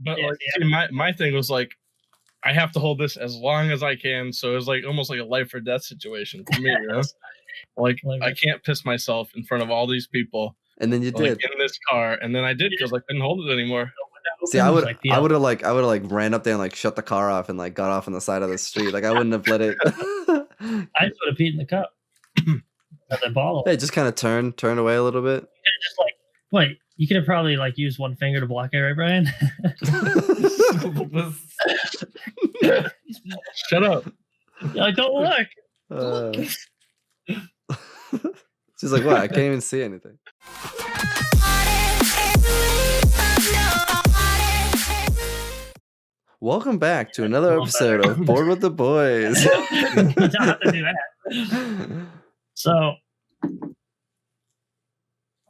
But like, see, my thing was like, I have to hold this as long as I can. So it was like almost like a life or death situation for me, you know? Like I can't piss myself in front of all these people. And then you like, did in this car, and then I did because I couldn't hold it anymore. See, I would have like ran up there and like shut the car off and like got off on the side of the street. Like I wouldn't have let it. I just would have peed in the cup. The bottle. Hey, just kind of turn away a little bit. Just like, wait, you could have probably like used one finger to block it, right, Brian? Shut up. Like, don't look. She's like, what? I can't even see anything. Welcome back to another episode of Bored with the Boys. You don't have to do that. So,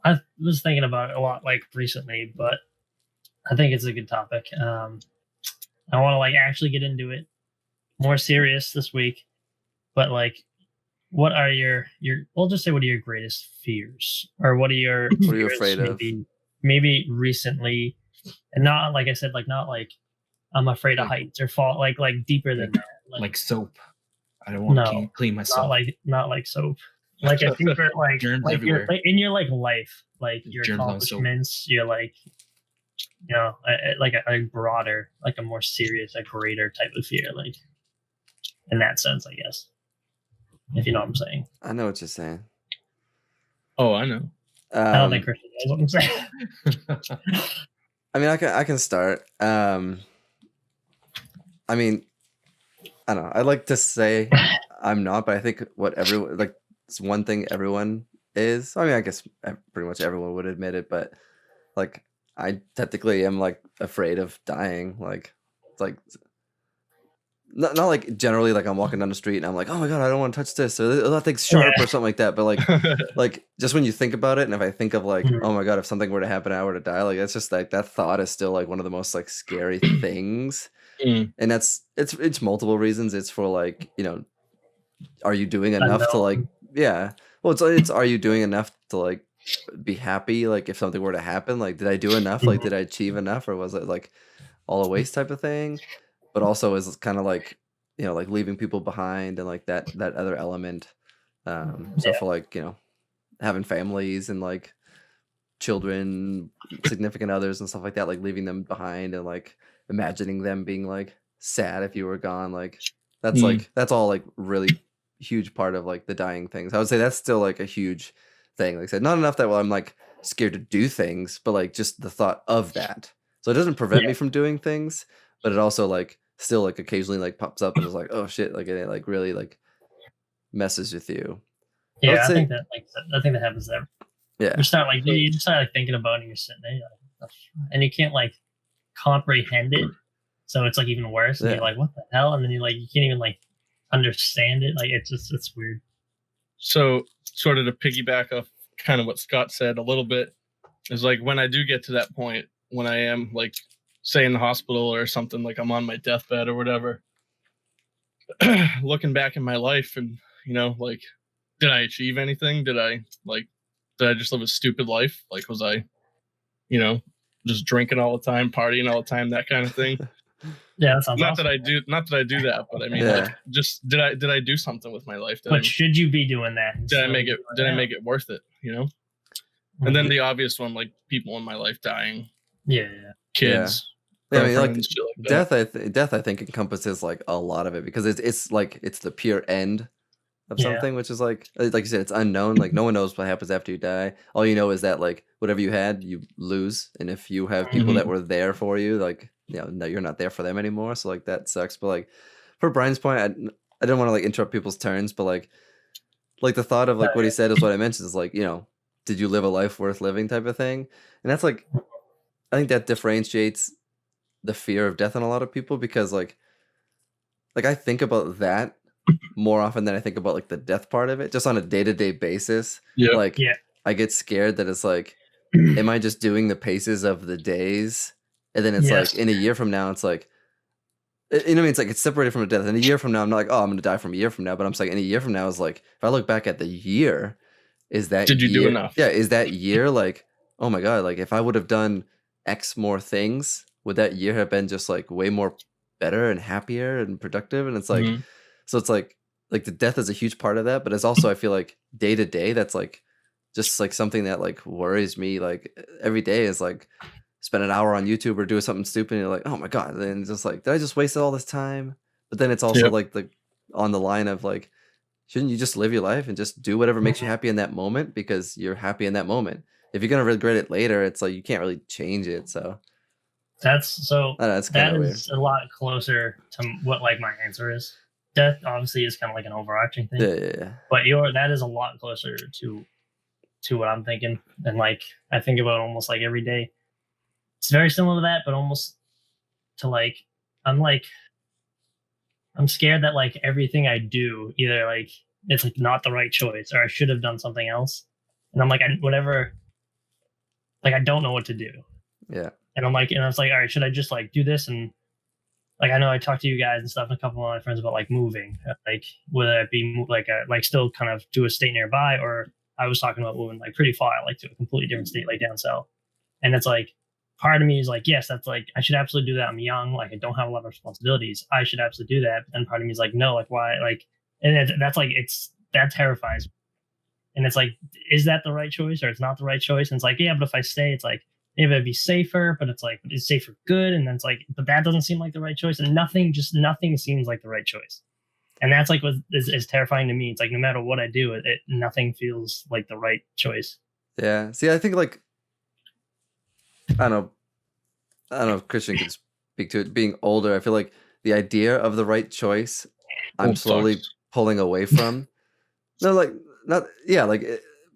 I was thinking about it a lot, like recently, but I think it's a good topic. I want to like actually get into it more serious this week, but like, what are your? We'll just say, what are your greatest fears, or what are you afraid of? Maybe recently, and not like I said, like not like I'm afraid of heights or fall, like deeper than that, like soap. I don't want to clean myself. Not like soap. Like a deeper, like germs like everywhere. In your like life, like your Germs accomplishments, you're like, you know, like a broader, like a more serious, a greater type of fear, like in that sense, I guess. If you know what I'm saying. I know what you're saying. Oh, I know. I don't think Christian knows what I'm saying. I mean, I can start. I mean, I don't know. I like to say I'm not, but I think what everyone like. It's one thing everyone is. I mean, I guess pretty much everyone would admit it, but like I technically am like afraid of dying. Like it's like not like generally like I'm walking down the street and I'm like, oh my god, I don't want to touch this or that thing's sharp or something like that. But like just when you think about it, and if I think of like, oh my god, if something were to happen, I were to die, like it's just like that thought is still like one of the most like scary things. And it's multiple reasons. It's for like, you know, are you doing enough to like well it's are you doing enough to like be happy, like if something were to happen, like did I do enough, like did I achieve enough, or was it like all a waste type of thing? But also is kind of like, you know, like leaving people behind and like that other element, so for like, you know, having families and like children, significant others and stuff like that, like leaving them behind and like imagining them being like sad if you were gone, like that's like that's all like really huge part of like the dying things. I would say that's still like a huge thing. Like I said, not enough that I'm like scared to do things, but like just the thought of that. So it doesn't prevent me from doing things, but it also like still like occasionally like pops up and is like, oh shit, like it like really like messes with you. Yeah, I think that happens there. Yeah, you start like thinking about it and you're sitting there, you're like, and you can't like comprehend it, so it's like even worse. And you're like, what the hell? And then you can't even like understand it. Like it's weird. So sort of to piggyback off kind of what Scott said a little bit is like when I do get to that point when I am like say in the hospital or something, like I'm on my deathbed or whatever, looking back in my life and, you know, like, did I achieve anything? Did I just live a stupid life? Like, was I, you know, just drinking all the time, partying all the time, that kind of thing? Yeah, that sounds not awesome. that I do that, but I mean, like, just did I do something with my life? Should you be doing that? Did I make it worth it? You know. And then the obvious one, like people in my life dying. Yeah. Kids. Yeah, I mean, like death. Death, I think encompasses like a lot of it because it's like it's the pure end of something, which is like you said, it's unknown. Like no one knows what happens after you die. All you know is that like whatever you had, you lose, and if you have people that were there for you, like, you know, no, you're not there for them anymore. So like that sucks. But like for Brian's point, I didn't want to like interrupt people's turns, but like the thought of like what he said is what I mentioned is like, you know, did you live a life worth living type of thing? And that's like, I think that differentiates the fear of death in a lot of people, because like I think about that more often than I think about like the death part of it, just on a day-to-day basis. I get scared that it's like, am I just doing the paces of the days? And then it's like in a year from now, it's like, you know what I mean? It's like it's separated from a death. And a year from now, I'm not like, oh, I'm going to die from a year from now. But I'm saying in a year from now is like, if I look back at the year, is that did you do enough? Yeah, is that year like, oh my god, like if I would have done X more things, would that year have been just like way more better and happier and productive? And it's like, Mhm. so it's like the death is a huge part of that, but it's also, I feel like day to day, that's like just like something that like worries me. Like every day is like spend an hour on YouTube or do something stupid, and you're like, oh my god, and then it's just like, did I just waste all this time? But then it's also Yep. like the on the line of like, shouldn't you just live your life and just do whatever makes you happy in that moment because you're happy in that moment? If you're gonna regret it later, it's like you can't really change it. So That's so I don't know, it's kind that of weird. is a lot closer to what like my answer is. Death obviously is kind of like an overarching thing, Yeah. but that is a lot closer to what I'm thinking, and like I think about almost like every day. It's very similar to that, but almost to like I'm like I'm scared that like everything I do either like it's like not the right choice or I should have done something else, and I'm like whatever, like I don't know what to do, Yeah. and I'm like, and I was like, all right, should I just like do this? And like I know I talked to you guys and stuff, and a couple of my friends about like moving, like whether it be like still kind of to a state nearby, or I was talking about moving like pretty far, like to a completely different state, like down south. And it's like part of me is like, yes, that's like I should absolutely do that. I'm young, like I don't have a lot of responsibilities. I should absolutely do that. But then part of me is like, no, like why? Like, and that's like that terrifies me. And it's like, is that the right choice or it's not the right choice? And it's like, yeah, but if I stay, it's like maybe it'd be safer, but it's like it's safer good. And then it's like, but that doesn't seem like the right choice. And nothing seems like the right choice. And that's like what is terrifying to me. It's like no matter what I do, nothing feels like the right choice. Yeah. See, I think like I don't know if Christian can speak to it. Being older, I feel like the idea of the right choice, I'm Old slowly sucks. pulling away from. No, like not yeah, like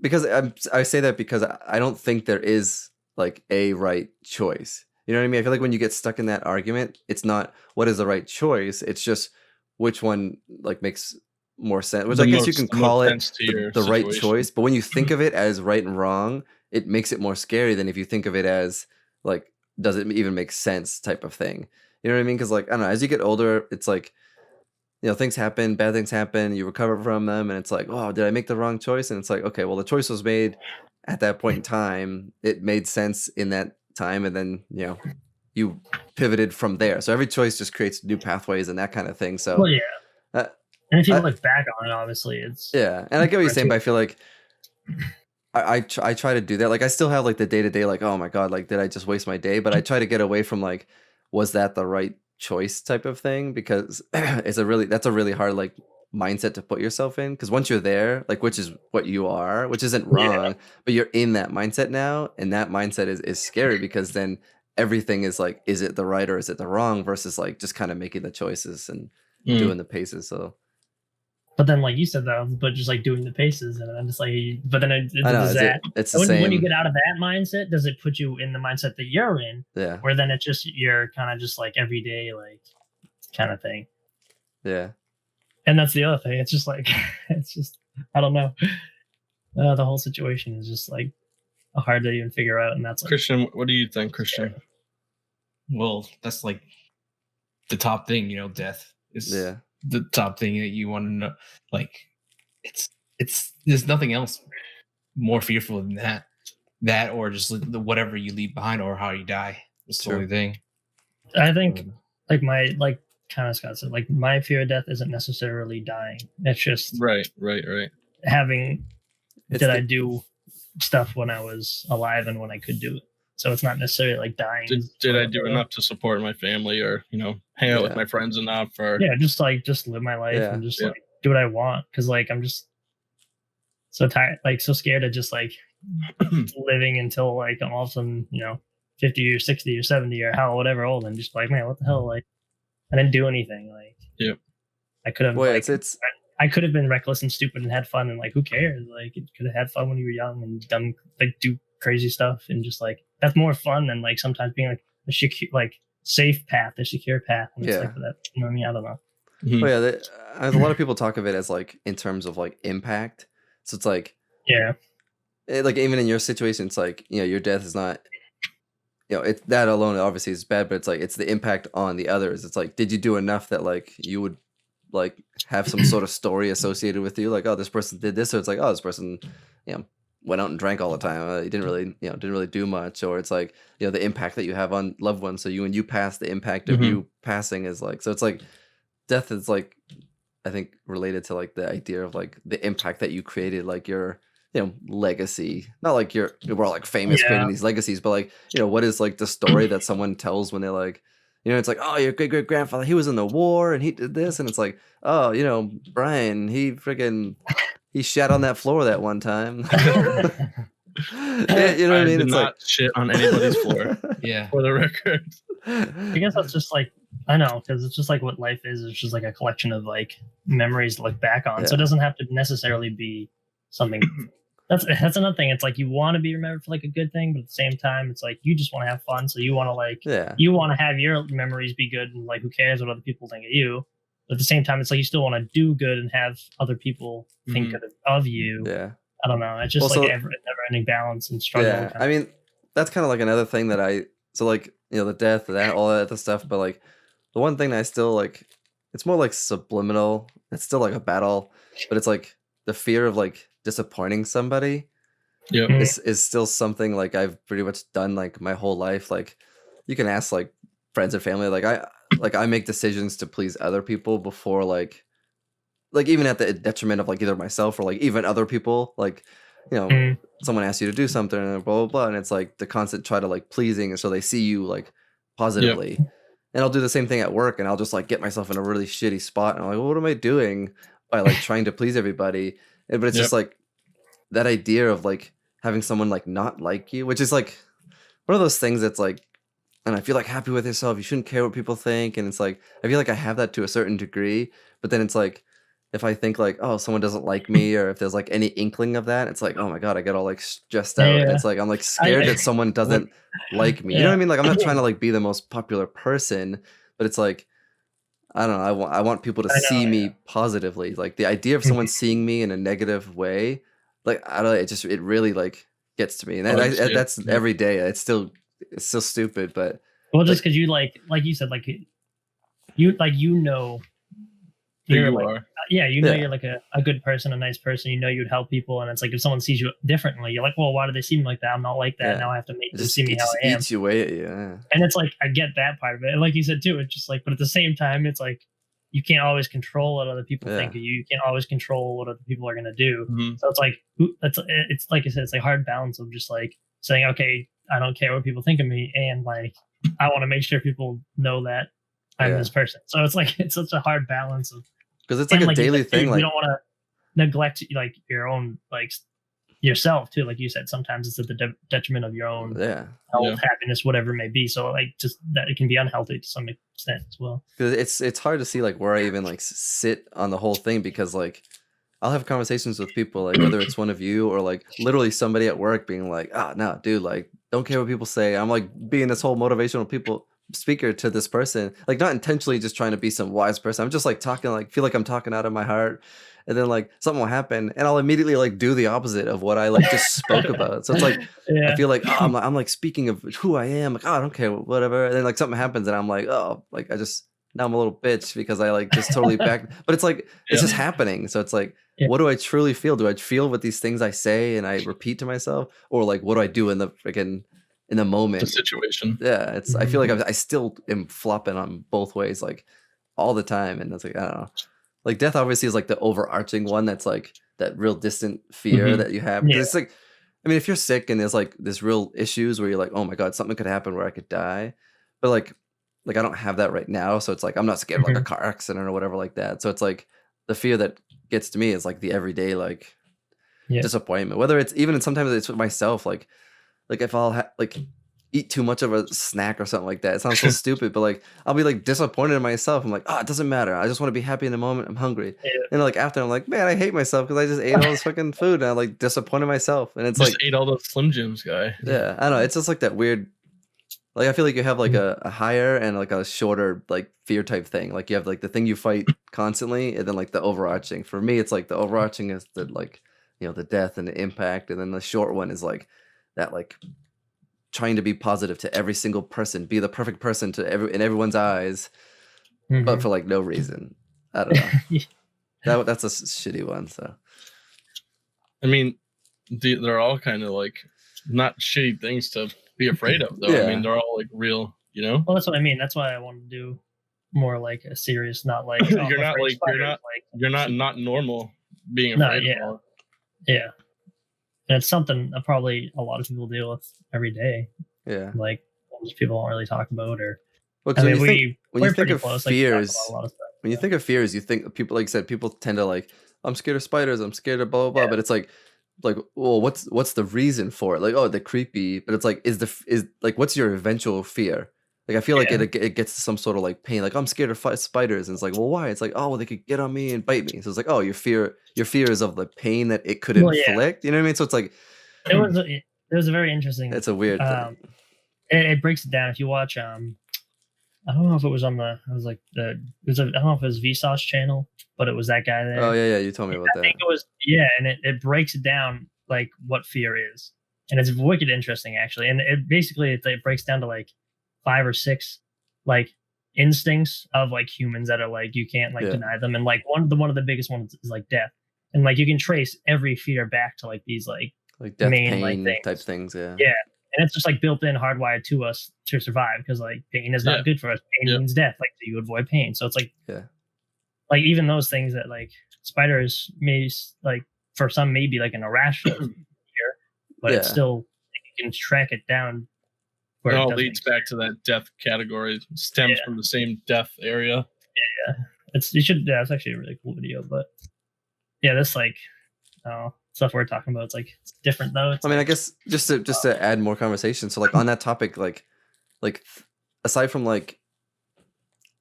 because I say that because I don't think there is like a right choice. You know what I mean? I feel like when you get stuck in that argument, it's not what is the right choice. It's just which one like makes more sense. Which I guess you can The most call it sense to your the right situation. choice, but when you think of it as right and wrong, it makes it more scary than if you think of it as like, does it even make sense type of thing. You know what I mean? Because like I don't know, as you get older, it's like, you know, things happen, bad things happen, you recover from them, and it's like, oh, did I make the wrong choice? And it's like, okay, well, the choice was made at that point in time. It made sense in that time, and then you pivoted from there. So every choice just creates new pathways and that kind of thing. So Well, yeah. uh, And if you I- look back on it, obviously it's yeah, and I get what you're saying, but I feel like I try to do that. Like I still have like the day to day, like, oh my god, like did I just waste my day? But I try to get away from like, was that the right choice type of thing? Because that's a really hard like mindset to put yourself in. Because once you're there, like which is what you are, which isn't wrong, but you're in that mindset now, and that mindset is scary because then everything is like, is it the right or is it the wrong? Versus like just kind of making the choices and doing the paces. So. But then, like you said, though, but just like doing the paces, and I'm just like, but then I know, does that it's the same. when you get out of that mindset, does it put you in the mindset that you're in? Yeah. Where then it's just you're kind of just like everyday like kind of thing. Yeah. And that's the other thing. It's just like it's just I don't know. The whole situation is just like hard to even figure out, and that's like, Christian, what do you think, Christian? Well, that's like the top thing, death is the top thing that you want to know. Like it's there's nothing else more fearful than that or just whatever you leave behind or how you die. It's the only thing. I think like kind of Scott said, like my fear of death isn't necessarily dying. It's just right. Having I do stuff when I was alive and when I could do it. So it's not necessarily like dying. Did I do enough to support my family or, hang out with my friends enough or just live my life and just like do what I want. Cause like I'm just so tired, like so scared of just like living until like I'm all of a sudden, 50 or 60 or 70 or how whatever old and just like, man, what the hell? Like I didn't do anything. Like I could have I could have been reckless and stupid and had fun and like who cares? Like you could have had fun when you were young and done like do crazy stuff and just like that's more fun than like sometimes being like a secure, like safe path, a secure path. And it's like that, you know what I mean? I don't know. Mm-hmm. Well, a lot of people talk of it as like in terms of like impact. So it's like like even in your situation, it's like your death is not. It's that alone obviously is bad, but it's like it's the impact on the others. It's like, did you do enough that like you would like have some sort of story associated with you? Like, oh, this person did this, or it's like, oh, this person, went out and drank all the time. You didn't really do much. Or it's like, the impact that you have on loved ones. So when you pass, the impact of you passing is like, so it's like death is like, I think related to like the idea of like the impact that you created, like your legacy. Not like we're all like famous creating these legacies, but like what is like the story that someone tells when they're like, it's like, oh, your great grandfather, he was in the war and he did this, and it's like, oh, Brian, he shat on that floor that one time. Yeah, you know what I mean? It's not shit on anybody's floor. Yeah, for the record. I guess that's just like, I know, because it's just like what life is. It's just like a collection of like memories to look back on. So it doesn't have to necessarily be something. That's another thing. It's like you want to be remembered for like a good thing, but at the same time, it's like you just want to have fun. So you want to like, you want to have your memories be good, and like who cares what other people think of you. But at the same time, it's like you still want to do good and have other people think good of you. Yeah. I don't know. It's just like a never-ending balance and struggle. Yeah, I mean, that's kind of like another thing that the death, that, all that other stuff. But like the one thing that I still like, it's more like subliminal. It's still like a battle, but it's like the fear of like disappointing somebody. Yeah, is still something like I've pretty much done like my whole life. Like you can ask like friends and family. Like I make decisions to please other people before like even at the detriment of like either myself or like even other people. Like someone asks you to do something and blah blah blah, and it's like the constant try to like pleasing, and so they see you like positively. Yep. And I'll do the same thing at work, and I'll just like get myself in a really shitty spot, and I'm like, well, what am I doing by like trying to please everybody? But it's just like that idea of like having someone like not like you, which is like one of those things that's like, and I feel like happy with yourself, you shouldn't care what people think, and it's like I feel like I have that to a certain degree, but then it's like if I think like, oh, someone doesn't like me, or if there's like any inkling of that, it's like, oh my god, I get all like stressed out. And it's like I'm like scared that someone doesn't like me. You know what I mean? Like I'm not trying to like be the most popular person, but it's like I don't know. I want people to see me positively. Like the idea of someone seeing me in a negative way, like I don't know, it really like gets to me. And that's every day. It's still stupid, but just because you like you said, like you know. You're like, you're like a good person, a nice person. You'd help people, and it's like if someone sees you differently, you're like, well, why do they see me like that? I'm not like that. Now I have to make them see me how I am. Eats away at you. Yeah. And it's like I get that part of it, and like you said too, it's just like, but at the same time, it's like you can't always control what other people think of you. You can't always control what other people are gonna do. So it's like it's like I said, it's like hard balance of just like saying, okay, I don't care what people think of me, and like I want to make sure people know that I'm this person. So it's like it's such a hard balance of. Because it's like a daily thing. You don't want to neglect like your own like yourself too. Like you said, sometimes it's at the detriment of your own health, happiness, whatever it may be. So like just that it can be unhealthy to some extent as well. Because it's hard to see like where I even like sit on the whole thing, because like I'll have conversations with people like whether it's one of you or like literally somebody at work being like, no, dude, like don't care what people say. I'm like being this whole motivational speaker to this person, like not intentionally just trying to be some wise person. I'm just like talking, like feel like I'm talking out of my heart, and then like something will happen and I'll immediately like do the opposite of what I like just spoke about. So it's like I feel like I'm like speaking of who I am, like I don't care, whatever, and then like something happens and I'm like, oh, like now I'm a little bitch because I like just totally back. But it's like it's just happening. So it's like what do I truly feel? Do I feel with these things I say and I repeat to myself, or like what do I do in the freaking in the moment, the situation? Yeah, it's I feel like I still am flopping on both ways like all the time, and it's like I don't know, like death obviously is like the overarching one that's like that real distant fear that you have. It's like, I mean, if you're sick and there's like this real issues where you're like, oh my god, something could happen where I could die, but like I don't have that right now, so it's like I'm not scared of like a car accident or whatever like that. So it's like the fear that gets to me is like the everyday like disappointment, whether it's even sometimes it's with myself, like if I'll like eat too much of a snack or something like that. It sounds so stupid, but like I'll be like disappointed in myself. I'm like, it doesn't matter. I just want to be happy in the moment. I'm hungry. And like after I'm like, man, I hate myself because I just ate all this fucking food and I like disappointed myself. And it's just like ate all those Slim Jims, guy. Yeah, I don't know. It's just like that weird. Like I feel like you have like a higher and like a shorter like fear type thing. Like you have like the thing you fight constantly, and then like the overarching. For me, it's like the overarching is the like the death and the impact, and then the short one is like that like trying to be positive to every single person, be the perfect person to in everyone's eyes, but for like no reason. I don't know. That's a shitty one. So, I mean, they're all kind of like not shitty things to be afraid of, though. I mean, they're all like real, you know. Well, that's what I mean. That's why I want to do more like a serious, not like you're not normal being afraid of all. Yeah, and it's something that probably a lot of people deal with every day. Yeah, like most people don't really talk about. Or well, when you think of fears, when you think of fears, you think people, like I said, people tend to like, I'm scared of spiders, I'm scared of blah blah blah, but it's like, well, what's the reason for it? Like, oh, they're creepy, but it's like, is like, what's your eventual fear? Like, I feel like it gets to some sort of like pain. Like, I'm scared of spiders, and it's like, well, why? It's like, oh, well, they could get on me and bite me. So it's like, oh, your fear is of the pain that it could inflict. You know what I mean? So it's like, it was a very interesting. It's a weird thing. It breaks it down. If you watch, I don't know if it was on I don't know if it was Vsauce channel, but it was that guy there. Oh yeah, you told me about that. I think it was, and it breaks it down like what fear is, and it's wicked interesting actually. And it basically it breaks down to like 5 or 6 like instincts of like humans that are like you can't like deny them, and like one of the biggest ones is like death, and like you can trace every fear back to like these like death, main pain like type things. Yeah, and it's just like built in, hardwired to us to survive, because like pain is not good for us. Pain means death. Like, so you avoid pain. So it's like like even those things that like spiders may like for some may be like an irrational fear, but it's still you can track it down. It all leads back to that death category. It stems from the same death area. Yeah. It's actually a really cool video, but this like stuff we're talking about, it's different though. I mean, I guess just to add more conversation. So like on that topic, like aside from like,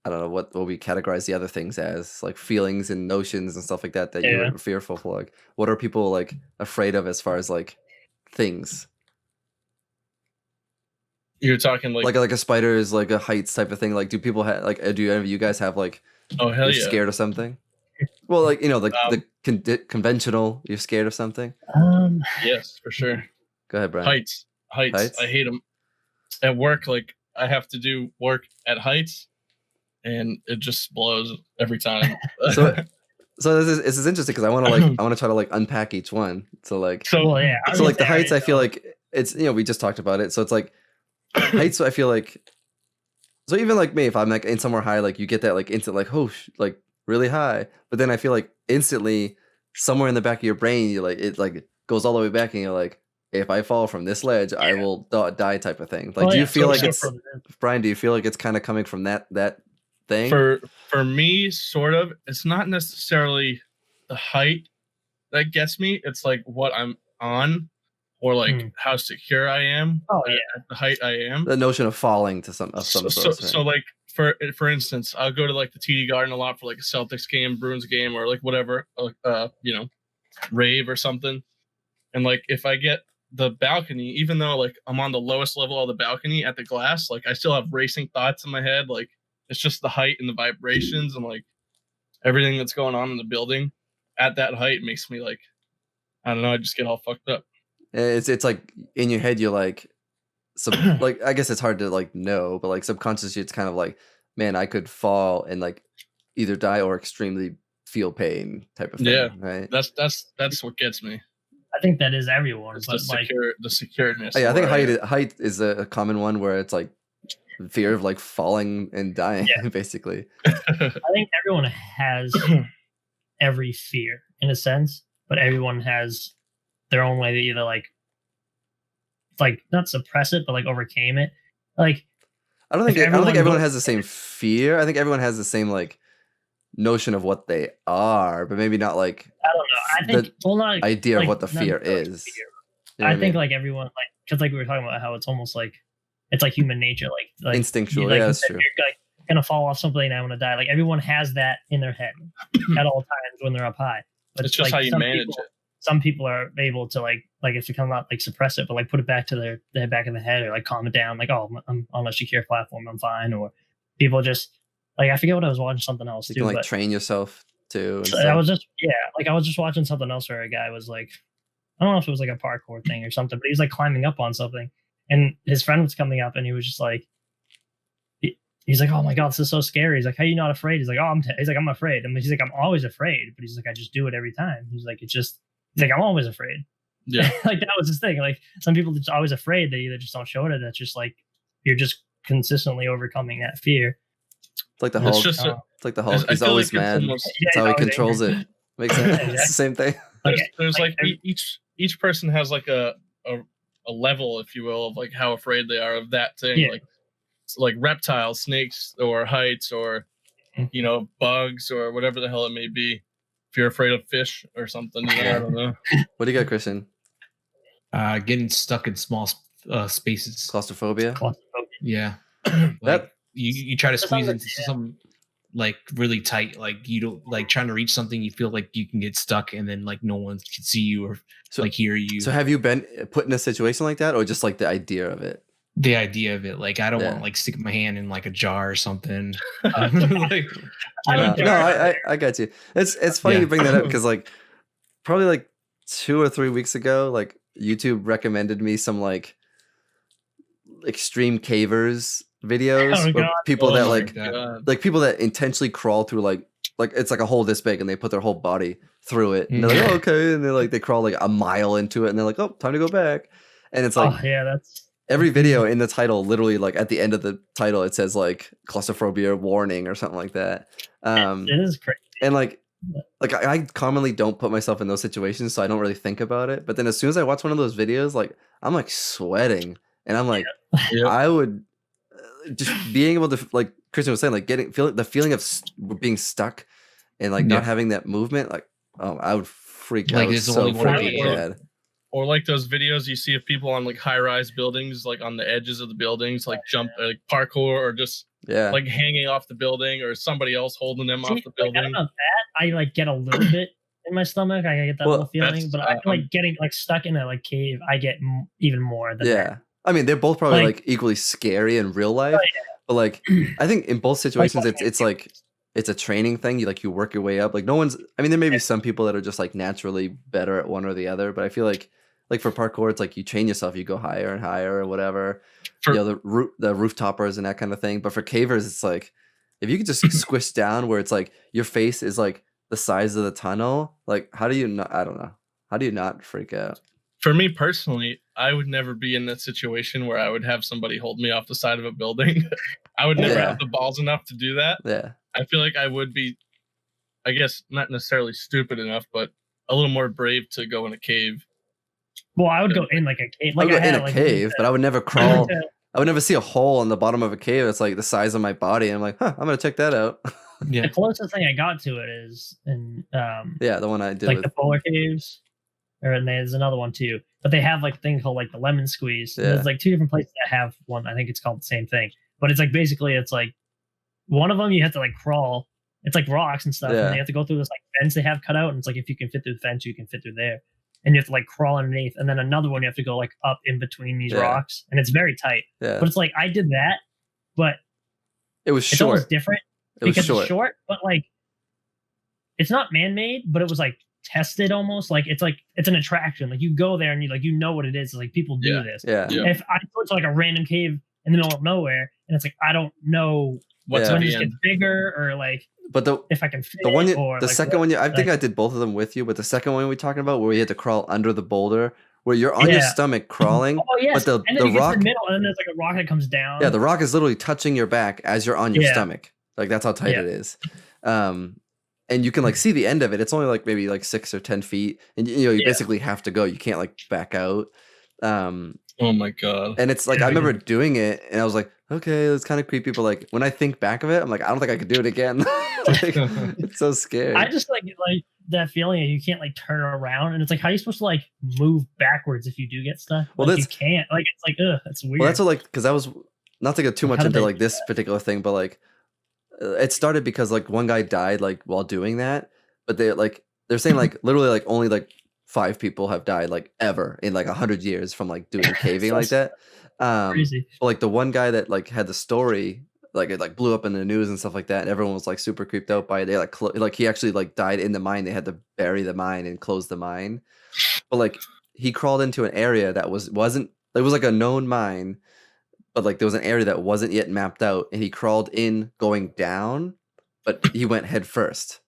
I don't know what we categorize the other things as, like feelings and notions and stuff like that you're fearful for. Like, what are people like afraid of as far as like things? You're talking like a spider is like a heights type of thing. Like, do people have like, do any of you guys have like, oh hell you're scared of something? Well, like, you know, like the conventional, you're scared of something. Yes, for sure. Go ahead, Brian. Heights. I hate them. At work, like I have to do work at heights, and it just blows every time. So this is interesting because I want to try to like unpack each one. So like the heights, I feel like it's, you know, we just talked about it. So it's like heights. I feel like, so even like me, if I'm like in somewhere high, like you get that like instant like like really high, but then I feel like instantly somewhere in the back of your brain, you like it goes all the way back, and you're like, if I fall from this ledge, I will die type of thing. Like, do you feel like it's, Brian? Do you feel like it's kind of coming from that thing? For me, sort of. It's not necessarily the height that gets me. It's like what I'm on, or like how secure I am at the height I am. The notion of falling to some sort. So like for instance, I'll go to like the TD Garden a lot for like a Celtics game, Bruins game, or like whatever, you know, rave or something. And like if I get the balcony, even though like I'm on the lowest level of the balcony at the glass, like I still have racing thoughts in my head. Like it's just the height and the vibrations and like everything that's going on in the building at that height makes me like, I don't know, I just get all fucked up. It's like in your head, you're like, like, I guess it's hard to like know, but like subconsciously, it's kind of like, man, I could fall and like either die or extremely feel pain type of thing. Yeah, right. That's what gets me. I think that is everyone. It's but the secureness. Yeah, I think height is a common one where it's like fear of like falling and dying, basically. I think everyone has every fear in a sense, but everyone has their own way to either like not suppress it, but like overcame it. Like, I don't think everyone has the same fear. I think everyone has the same like notion of what they are, but maybe not like, I don't know. I think not idea of what the fear is. Fear. You know I think like everyone, like, because like we were talking about how it's almost like it's like human nature, like instinctual. Like, that's true. You're like gonna fall off something and I want to die. Like everyone has that in their head at all times when they're up high. But it's just like, how you manage it. Some people are able to like if you come out like suppress it, but like put it back to their back of the head, or like calm it down. Like, oh, I'm on a secure platform, I'm fine. Or people just like, I forget what I was watching, something else. You can like train yourself too. So I was just watching something else where a guy was like, I don't know if it was like a parkour thing or something, but he was like climbing up on something, and his friend was coming up, and he was just like, he's like, oh my god, this is so scary. He's like, how are you not afraid? He's like, oh, he's like, I'm afraid. He's like, I'm always afraid, but he's like, I just do it every time. He's like, he's like, I'm always afraid. Yeah. Like that was his thing. Like some people just always afraid, they either just don't show it, or that's just like you're just consistently overcoming that fear. It's like the It's Hulk. just Oh. It's like the Hulk. I He's feel always like it's mad. almost Yeah, That's how he he's always controls angry. it. Makes sense. It's the same thing. there's like there's- each person has like a level, if you will, of like how afraid they are of that thing. Yeah. Like reptiles, snakes, or heights, or Mhm. bugs, or whatever the hell it may be. If you're afraid of fish or something, I don't know. What do you got, Christian? Getting stuck in small spaces. Claustrophobia. Claustrophobia. Yeah. That Like you try to squeeze into Yeah. some like really tight, like you don't like trying to reach something, you feel like you can get stuck and then like no one can see you or So- like hear you. So have you been put in a situation like that, or just like the idea of it? The idea of it, like I don't Yeah. want to like stick my hand in like a jar or something. Like, I No, would do I got you. It's funny Yeah. you bring that up because like probably like 2 or 3 weeks ago, like YouTube recommended me some like extreme cavers videos Oh, where God. people Oh that my like God. people that intentionally crawl through like it's like a hole this big and they put their whole body through it and they're like, oh, okay, and they're like they crawl like a mile into it and they're like, oh, time to go back. And it's like yeah, that's every video in the title, literally like at the end of the title, it says like claustrophobia warning or something like that. it is crazy. And like I commonly don't put myself in those situations, so I don't really think about it. But then as soon as I watch one of those videos, like I'm like sweating, and I'm like, Yep. I would just being able to, like Christian was saying, like the feeling of being stuck and like not Yeah. having that movement, like I would freak Like, out there's so only one freaking way. bad. Or like those videos you see of people on like high-rise buildings, like on the edges of the buildings, like jump, like parkour, or just Yeah, like hanging off the building, or somebody else holding them off the I building. don't know that. I like get a little bit in my stomach. I get that Well, little feeling, that's, but I feel like getting like stuck in a like cave. I get even more than yeah. that. I mean, they're both probably Like- like equally scary in real life, but like I think in both situations, it's like it's a training thing. You work your way up. Like no one's. I mean, there may be some people that are just like naturally better at one or the other, but I feel like for parkour, it's like you train yourself. You go higher and higher or whatever. The rooftoppers and that kind of thing. But for cavers, it's like if you could just squish down where it's like your face is like the size of the tunnel. Like how do you not? I don't know. How do you not freak out? For me personally, I would never be in that situation where I would have somebody hold me off the side of a building. I would never Yeah. have the balls enough to do that. Yeah. I feel like I would be, I guess, not necessarily stupid enough, but a little more brave to go in a cave. Well, I would go in like a cave. Like I'd go I had, in a like, cave, but I would never I crawl. went to- I would never see a hole in the bottom of a cave that's like the size of my body. I'm like, I'm gonna check that out. yeah. The closest thing I got to it is in Yeah, the one I did like with the polar caves, and there's another one too. But they have like a thing called like the lemon squeeze. And Yeah. there's like two different places that have one. I think it's called the same thing. But it's like basically it's like one of them you have to like crawl. It's like rocks and stuff, Yeah. and they have to go through this like fence they have cut out, and it's like if you can fit through the fence, you can fit through there. And you have to like crawl underneath, and then another one you have to go like up in between these Yeah. rocks, and it's very tight. Yeah, But it's like I did that, but it was it's almost short. different It was because short. it's short, but like it's not man-made, but it was like tested almost. Like it's an attraction. Like you go there and you know what it is. Like people do Yeah. this. Yeah, Yeah. If I go to like a random cave in the middle of nowhere and it's like I don't know What's Yeah. when at this the gets end? bigger or like but if I can fit the one, or the like, second one, I think like- I did both of them with you. But the second one we're talking about, where you had to crawl under the boulder, where you're on your Yeah. stomach crawling. Oh yes, But and then the you get to rock, the middle, and then there's like a rock that comes down. yeah, the rock is literally touching your back as you're on your Yeah. stomach. Like that's how tight Yeah. it is. And you can like see the end of it. It's only like maybe like 6 or 10 feet, and you Yeah. basically have to go. You can't like back out. Oh my god! And it's like Yeah, I I remember doing it, and I was like, okay, it's kind of creepy. But like when I think back of it, I'm like, I don't think I could do it again. Like, it's so scary. I just like that feeling that you can't like turn around, and it's like how are you supposed to like move backwards if you do get stuck? Well, Like, you that's- can't. Like it's like that's weird. Well, that's what, like, because I was not to get too How much did into they like do this particular thing, but like it started because like one guy died like while doing that, but they're saying like literally like only like 5 people have died like ever in like 100 years from like doing caving like that. crazy. But, like the one guy that like had the story, like it like blew up in the news and stuff like that, and everyone was like super creeped out by it. They like he actually like died in the mine. They had to bury the mine and close the mine. But like he crawled into an area that wasn't it was like a known mine, but like there was an area that wasn't yet mapped out, and he crawled in going down, but he went head first.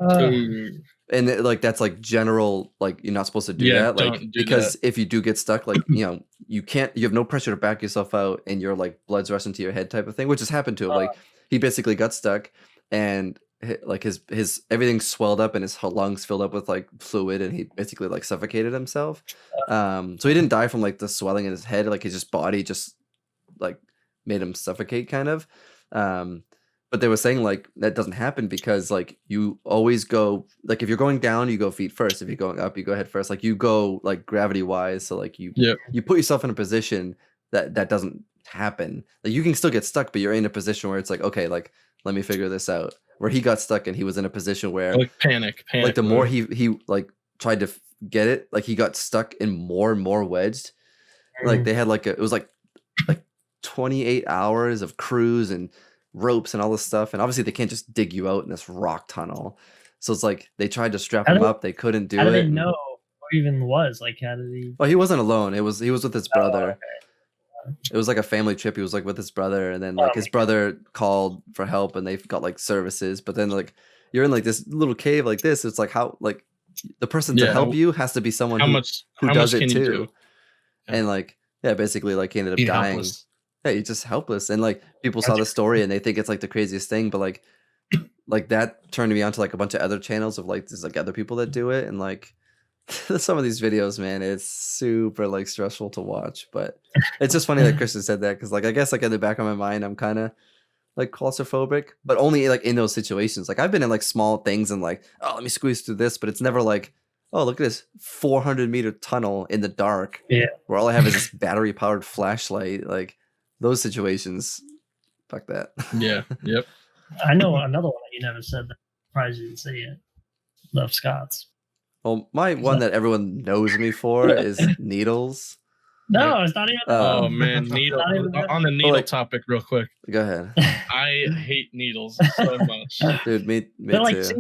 Ooh. And like that's like general, like you're not supposed to do Yeah, that, like don't do because that. if you do get stuck, like you can't, you have no pressure to back yourself out, and you're like blood's rushing to your head type of thing, which has happened to him. Like he basically got stuck, and like his everything swelled up, and his lungs filled up with like fluid, and he basically like suffocated himself. So he didn't die from like the swelling in his head, like his just body just like made him suffocate kind of. But they were saying like that doesn't happen because like you always go, like if you're going down, you go feet first. If you're going up, you go head first. Like you go like gravity wise. So like you put yourself in a position that doesn't happen. Like you can still get stuck, but you're in a position where it's like, okay, like let me figure this out. Where he got stuck and he was in a position where like panic. Like the more he like tried to get it, like he got stuck and more wedged. Like they had like it was like 28 hours of cruise and ropes and all this stuff, and obviously they can't just dig you out in this rock tunnel. So it's like they tried to strap him up, they couldn't do it. How did they know who even was? Like how did he? Well, he wasn't alone. He was with his brother. Okay. It was like a family trip. He was like with his brother, and then like his brother called for help, and they got like services. But then like you're in like this little cave like this. It's like how like the person to help you has to be someone who does it too. And like basically like he ended up dying. Helpless. Yeah, he's just helpless. And like people saw the story and they think it's like the craziest thing, but like that turned me on to like a bunch of other channels of like there's like other people that do it, and like some of these videos, man, it's super like stressful to watch. But it's just funny that Christian said that, because like I guess like in the back of my mind I'm kind of like claustrophobic, but only like in those situations. Like I've been in like small things and like, oh, let me squeeze through this, but it's never like, oh, look at this 400-meter tunnel in the dark where all I have is this battery powered flashlight. Like those situations, fuck that. Yep. I know another one that you never said that surprised you didn't say it. Love Scott's. Well, my one that everyone knows me for is needles. No, it's not even. Oh man, needle. On the needle topic, real quick. Go ahead. I hate needles so much, dude. Me like, too. See,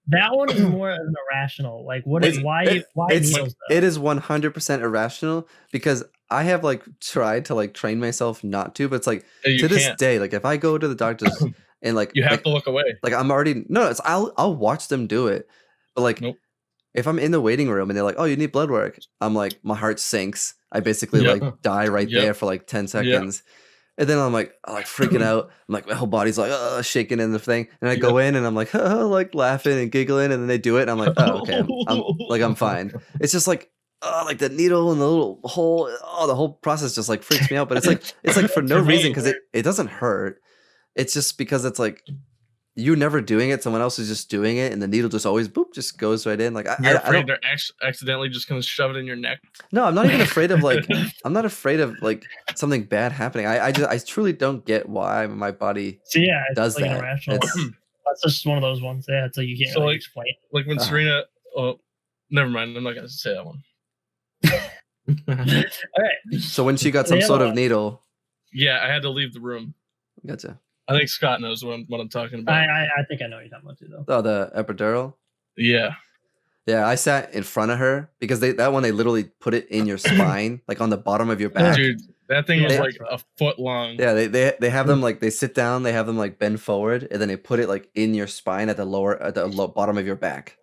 that one is more irrational. Like, what is why needles? It is 100% irrational, because I have like tried to like train myself not to, but it's like to this day, like if I go to the doctor's and like you have to look away. Like I'm already I'll watch them do it, but like if I'm in the waiting room and they're like, oh, you need blood work, I'm like, my heart sinks. I basically like die right there for like 10 seconds. And then I'm like freaking out. I'm like, my whole body's like shaking in the thing. And I go in and I'm like, like laughing and giggling. And then they do it. And I'm like, oh, okay. I'm fine. It's just like the needle and the little hole. Oh, the whole process just like freaks me out. But it's like for no reason, because it doesn't hurt. It's just because it's like you're never doing it. Someone else is just doing it. And the needle just always just goes right in. Like you're afraid they're accidentally just going to shove it in your neck. No, I'm not even afraid of like, I'm not afraid of like something bad happening. I truly don't get why my body does like that. That's just one of those ones. Yeah, it's like you can't really explain. Like when Serena, never mind. I'm not going to say that one. All right. So when she got some sort of needle. Yeah, I had to leave the room. Gotcha. I think Scott knows what I'm talking about. I think I know what you're talking about too, though. Oh, the epidural? Yeah. Yeah, I sat in front of her because that one they literally put it in your spine, like on the bottom of your back. Dude, that thing was like a foot long. Yeah, they have them like they sit down, they have them like bend forward, and then they put it like in your spine at the bottom of your back.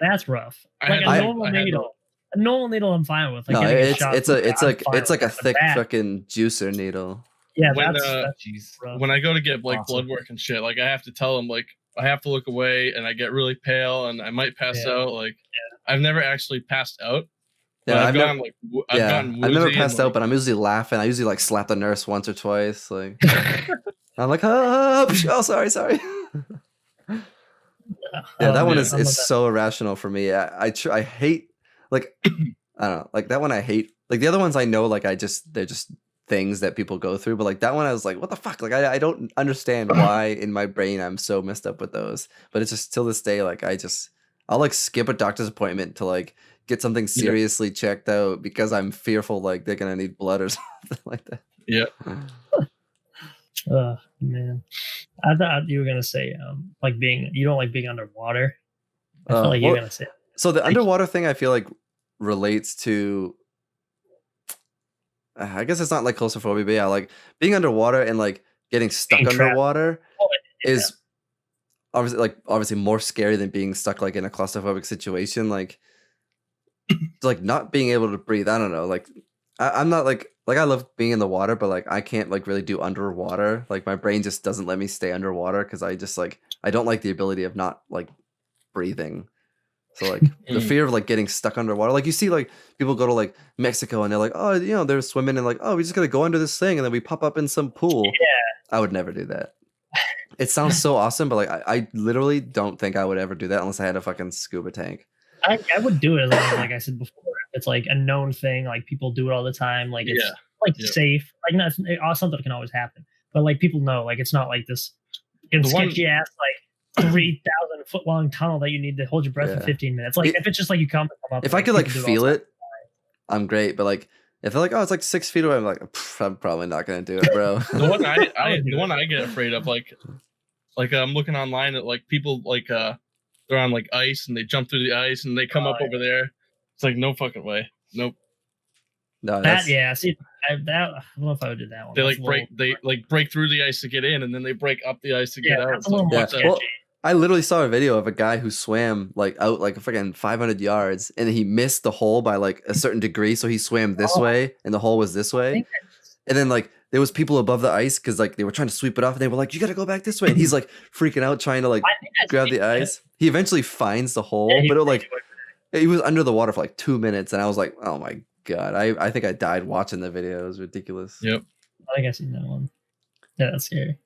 That's rough. Like a normal needle. A normal needle I'm fine with. Like no, it's like a thick fucking juicer needle. Yeah, when I go to get like blood work and shit, like I have to tell them like I have to look away, and I get really pale, and I might pass out. Like I've never actually passed out. Yeah, I've never passed out, but I'm usually laughing. I usually like slap the nurse once or twice. Like I'm like, oh, sorry. Yeah, that one is so irrational for me. I hate like I don't know, like that one I hate. Like the other ones I know, like they're just things that people go through, but like that one I was like, what the fuck? Like I don't understand why in my brain I'm so messed up with those. But it's just till this day, like I'll like skip a doctor's appointment to like get something seriously checked out because I'm fearful like they're gonna need blood or something like that. Yeah. Oh man, I thought you were gonna say like you don't like being underwater. I felt like you were gonna say. So the underwater thing I feel like relates to. I guess it's not like claustrophobia, but yeah, like being underwater and like getting stuck underwater is obviously more scary than being stuck like in a claustrophobic situation. Like not being able to breathe. I don't know. Like I'm not like I love being in the water, but like I can't like really do underwater. Like my brain just doesn't let me stay underwater because I just like I don't like the ability of not like breathing. So like the fear of like getting stuck underwater. Like you see like people go to like Mexico and they're like, oh, you know, they're swimming and like, oh, we just gotta go under this thing and then we pop up in some pool. Yeah. I would never do that. It sounds so awesome, but like I literally don't think I would ever do that unless I had a fucking scuba tank. I would do it as long as, like I said before, it's like a known thing. Like people do it all the time. Like it's safe. Like not something that can always happen, but like people know. Like it's not like this sketchy ass like 3,000 foot long tunnel that you need to hold your breath for 15 minutes. Like if it's just like you come up. If I could like feel it, I'm great. But like if they're like, oh, it's like 6 feet away, I'm like, I'm probably not gonna do it, bro. The one I get afraid of, like I'm looking online at like people like they're on like ice and they jump through the ice and they come up over there. It's like no fucking way. Nope. No, see I don't know if I would do that one. They break through the ice to get in and then they break up the ice to get out. That's a little more sketchy. Well, I literally saw a video of a guy who swam like out like a freaking 500 yards and he missed the hole by like a certain degree, so he swam this way and the hole was this way. And then like there was people above the ice because like they were trying to sweep it off and they were like, you gotta go back this way. And he's like freaking out trying to like grab the ice. He eventually finds the hole, but he was under the water for like 2 minutes and I was like, oh my god. I think I died watching the video. It was ridiculous. Yep. I think I've seen that one. Yeah, that's scary.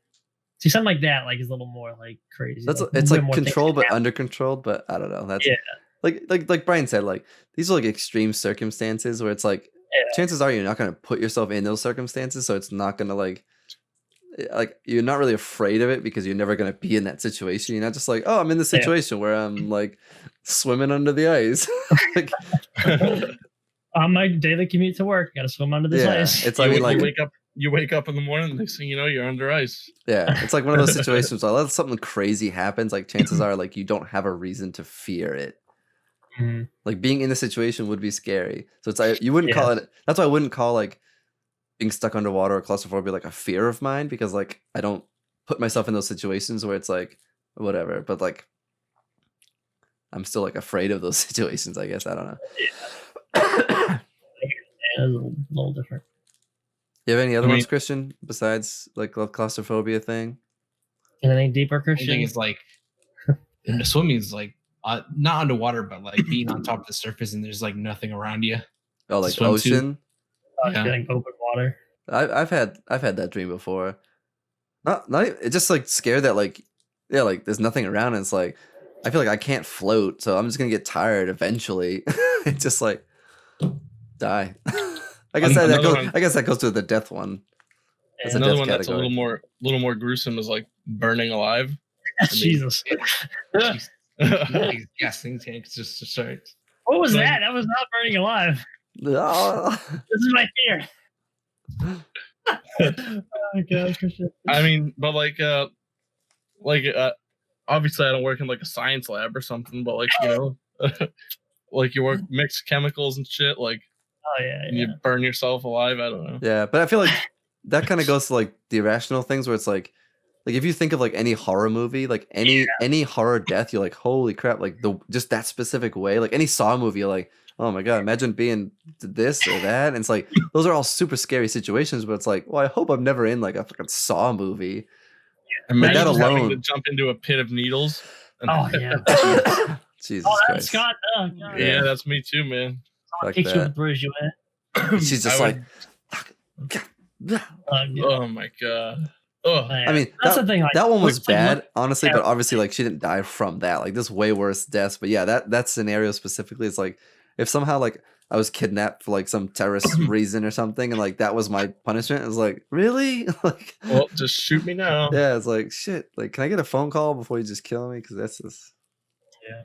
See, something like that like is a little more like crazy. It's like controlled but under controlled, but I don't know. That's like Brian said, like these are like extreme circumstances where it's like chances are you're not going to put yourself in those circumstances, so it's not going to like you're not really afraid of it because you're never going to be in that situation. You're not just like, oh, I'm in the situation where I'm like swimming under the ice. Like, on my daily commute to work, gotta swim under this ice. It's like you wake up in the morning, next thing you know, you're under ice. Yeah, it's like one of those situations where unless something crazy happens, like chances are like you don't have a reason to fear it. Mm-hmm. Like being in the situation would be scary. So it's like you wouldn't call it. That's why I wouldn't call like being stuck underwater or claustrophobia like a fear of mine because like I don't put myself in those situations where it's like whatever. But like I'm still like afraid of those situations. I guess I don't know. Yeah, it's a little different. You have any other ones, Christian, besides like the claustrophobia thing? Anything deeper, Christian? I think it's like in the swimming is like not underwater, but like being on top of the surface and there's like nothing around you. Oh, like ocean. Getting open water. I've had that dream before. Not it's just like scared that like like there's nothing around and it's like I feel like I can't float, so I'm just gonna get tired eventually. It's just like die. I guess that goes to the death one. That's another one that's a little more gruesome is like burning alive. Jesus. Gassing tanks just start. What was that? That was not burning alive. This is my fear. Oh god, Christian. I mean, but obviously I don't work in like a science lab or something, but like, you know, like you work mixed chemicals and shit, like you burn yourself alive. I don't know. Yeah, but I feel like that kind of goes to like the irrational things where it's like if you think of like any horror movie, like any horror death, you're like, holy crap, like just that specific way. Like any Saw movie, you're like, oh my god, imagine being this or that. And it's like those are all super scary situations, but it's like, well, I hope I'm never in like a fucking Saw movie. Imagine that alone having to jump into a pit of needles. Oh yeah. Jesus Christ. Scott. Yeah, that's me too, man. Like takes you and throws you in. She's just like oh my god. Oh, I mean, that's the thing. Like, that one was bad, honestly, but obviously, like, she didn't die from that. Like, there's way worse deaths. But yeah, that scenario specifically is like, if somehow like I was kidnapped for like some terrorist reason or something, and like that was my punishment, it's like, really? Like, well, just shoot me now. Yeah, it's like shit. Like, can I get a phone call before you just kill me? Because that's just. Yeah.